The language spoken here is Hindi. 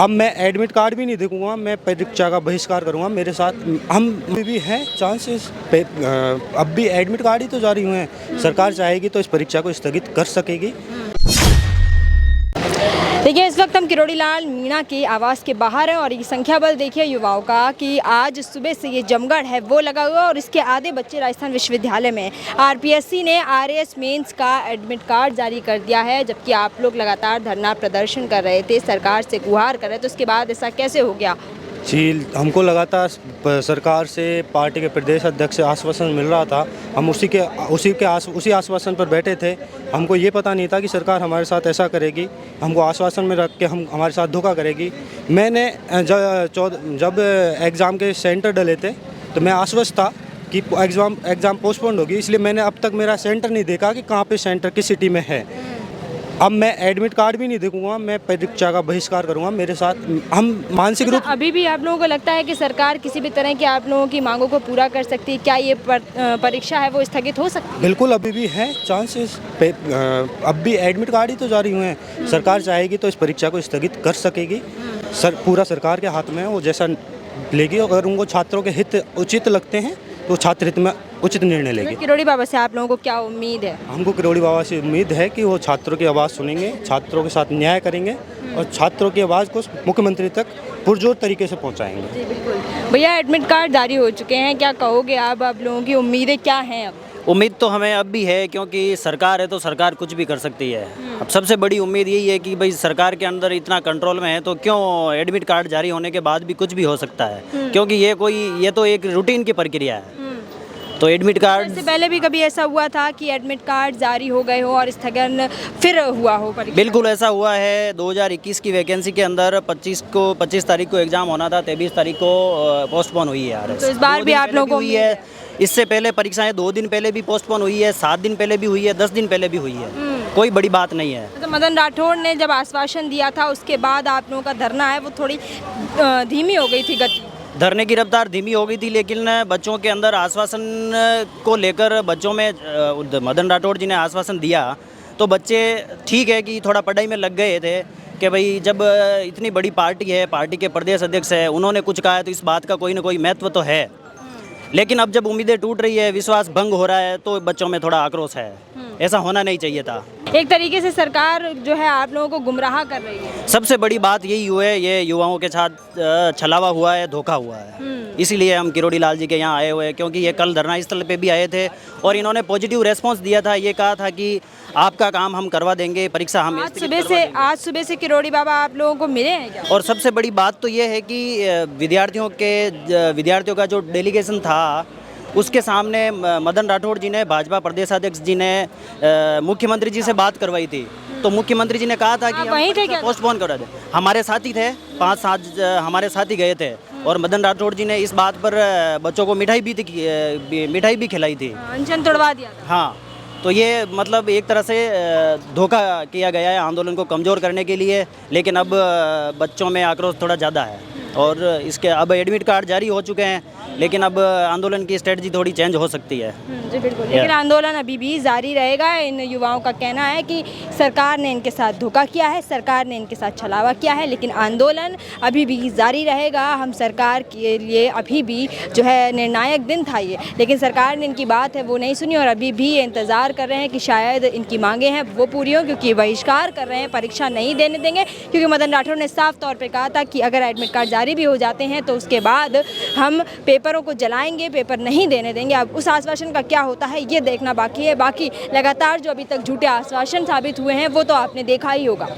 अब मैं एडमिट कार्ड भी नहीं देखूंगा, मैं परीक्षा का बहिष्कार करूंगा। मेरे साथ हम भी हैं चांसेस अब भी एडमिट कार्ड ही तो जारी हुए हैं। सरकार चाहेगी तो इस परीक्षा को स्थगित कर सकेगी। देखिए, इस वक्त हम किरोड़ी लाल मीणा के आवास के बाहर हैं और ये संख्या बल देखिए युवाओं का कि आज सुबह से ये जमगढ़ है वो लगा हुआ और इसके आधे बच्चे राजस्थान विश्वविद्यालय में। आरपीएससी ने आरएएस मेंस का एडमिट कार्ड जारी कर दिया है, जबकि आप लोग लगातार धरना प्रदर्शन कर रहे थे, सरकार से गुहार कर रहे थे, तो उसके बाद ऐसा कैसे हो गया? जी, हमको लगातार सरकार से पार्टी के प्रदेश अध्यक्ष से आश्वासन मिल रहा था। हम उसी आश्वासन पर बैठे थे। हमको ये पता नहीं था कि सरकार हमारे साथ ऐसा करेगी, हमको आश्वासन में रख के हमारे साथ धोखा करेगी। मैंने जब एग्ज़ाम के सेंटर डले थे तो मैं आश्वस्त था कि एग्ज़ाम पोस्टपोन होगी, इसलिए मैंने अब तक मेरा सेंटर नहीं देखा कि कहाँ पे सेंटर किस सिटी में है। अब मैं एडमिट कार्ड भी नहीं देखूंगा, मैं परीक्षा का बहिष्कार करूंगा। मेरे साथ हम मानसिक रूप अभी भी आप लोगों को लगता है कि सरकार किसी भी तरह की आप लोगों की मांगों को पूरा कर सकती है? क्या ये परीक्षा है वो स्थगित हो सकती है? बिल्कुल, अभी भी है चांसेस अब भी एडमिट कार्ड ही तो जारी हुए हैं। सरकार चाहेगी तो इस परीक्षा को स्थगित कर सकेगी। पूरा सरकार के हाथ में है, वो जैसा लेगी। अगर उनको छात्रों के हित उचित लगते हैं तो छात्र हित में उचित निर्णय लेगी। किरोड़ी बाबा से आप लोगों को क्या उम्मीद है? हमको किरोड़ी बाबा से उम्मीद है कि वो छात्रों की आवाज़ सुनेंगे, छात्रों के साथ न्याय करेंगे और छात्रों की आवाज़ को मुख्यमंत्री तक पुरजोर तरीके से पहुंचाएंगे। जी बिल्कुल। भैया, एडमिट कार्ड जारी हो चुके हैं, क्या कहोगे आप लोगों की उम्मीदें क्या हैं अब? उम्मीद तो हमें अब भी है, क्योंकि सरकार है तो सरकार कुछ भी कर सकती है। अब सबसे बड़ी उम्मीद यही है कि भाई सरकार के अंदर इतना कंट्रोल में है तो क्यों एडमिट कार्ड जारी होने के बाद भी कुछ भी हो सकता है, क्योंकि ये तो एक रूटीन की प्रक्रिया है। तो एडमिट कार्ड इससे पहले भी कभी ऐसा हुआ था कि एडमिट कार्ड जारी हो गए हो और स्थगन फिर हुआ हो परीक्षा? बिल्कुल ऐसा हुआ है। 2021 की वैकेंसी के अंदर 25 तारीख को एग्ज़ाम होना था, 23 तारीख को पोस्टपोन हुई है यार। तो इस बार भी आप लोगों को हुई है। इससे पहले परीक्षाएं 2 दिन पहले भी पोस्टपोन हुई है, 7 दिन पहले भी हुई है, 10 दिन पहले भी हुई है। कोई बड़ी बात नहीं है। तो मदन राठौड़ ने जब आश्वासन दिया था उसके बाद आप लोगों का धरना है वो थोड़ी धीमी हो गई थी गति। धरने की रफ्तार धीमी हो गई थी, लेकिन बच्चों के अंदर आश्वासन को लेकर बच्चों में मदन राठौड़ जी ने आश्वासन दिया तो बच्चे ठीक है कि थोड़ा पढ़ाई में लग गए थे कि भाई जब इतनी बड़ी पार्टी है, पार्टी के प्रदेश अध्यक्ष है, उन्होंने कुछ कहा है तो इस बात का कोई ना कोई महत्व तो है। लेकिन अब जब उम्मीदें टूट रही है, विश्वास भंग हो रहा है तो बच्चों में थोड़ा आक्रोश है। ऐसा होना नहीं चाहिए था। एक तरीके से सरकार जो है आप लोगों को गुमराह कर रही है। सबसे बड़ी बात यही हुआ है, ये युवाओं के साथ छलावा हुआ है, धोखा हुआ है। इसीलिए हम किरोड़ी लाल जी के यहाँ आए हुए हैं, क्योंकि ये कल धरना स्थल पे भी आए थे और इन्होंने पॉजिटिव रेस्पॉन्स दिया था। ये कहा था कि आपका काम हम करवा देंगे, परीक्षा हम आज सुबह से किरोड़ी बाबा आप लोगों को मिले हैं क्या? और सबसे बड़ी बात तो ये है कि विद्यार्थियों का जो डेलीगेशन था उसके सामने मदन राठौड़ जी ने, भाजपा प्रदेश अध्यक्ष जी ने मुख्यमंत्री जी से बात करवाई थी। तो मुख्यमंत्री जी ने कहा था कि वहीं थे क्या? पोस्टपोन करा दे। हमारे साथी थे, 5-7 हमारे साथी गए थे और मदन राठौड़ जी ने इस बात पर बच्चों को मिठाई भी खिलाई थी, अनशन तोड़वा दिया था। हाँ। तो ये मतलब एक तरह से धोखा किया गया है आंदोलन को कमज़ोर करने के लिए। लेकिन अब बच्चों में आक्रोश थोड़ा ज़्यादा है और इसके अब एडमिट कार्ड जारी हो चुके हैं, लेकिन अब आंदोलन की स्ट्रेटजी थोड़ी चेंज हो सकती है। जी बिल्कुल। लेकिन आंदोलन अभी भी जारी रहेगा। इन युवाओं का कहना है कि सरकार ने इनके साथ धोखा किया है, सरकार ने इनके साथ छलावा किया है, लेकिन आंदोलन अभी भी जारी रहेगा। हम सरकार के लिए अभी भी जो है निर्णायक दिन था ये, लेकिन सरकार ने इनकी बात है वो नहीं सुनी और अभी भी इंतज़ार कर रहे हैं कि शायद इनकी मांगे हैं वो पूरी हों, क्योंकि बहिष्कार कर रहे हैं, परीक्षा नहीं देने देंगे। क्योंकि मदन राठौड़ ने साफ तौर पर कहा था कि अगर एडमिट कार्ड जारी भी हो जाते हैं तो उसके बाद हम पेपरों को जलाएंगे, पेपर नहीं देने देंगे। अब उस आश्वासन का क्या होता है ये देखना बाकी है। बाकी लगातार जो अभी तक झूठे आश्वासन साबित हुए हैं वो तो आपने देखा ही होगा।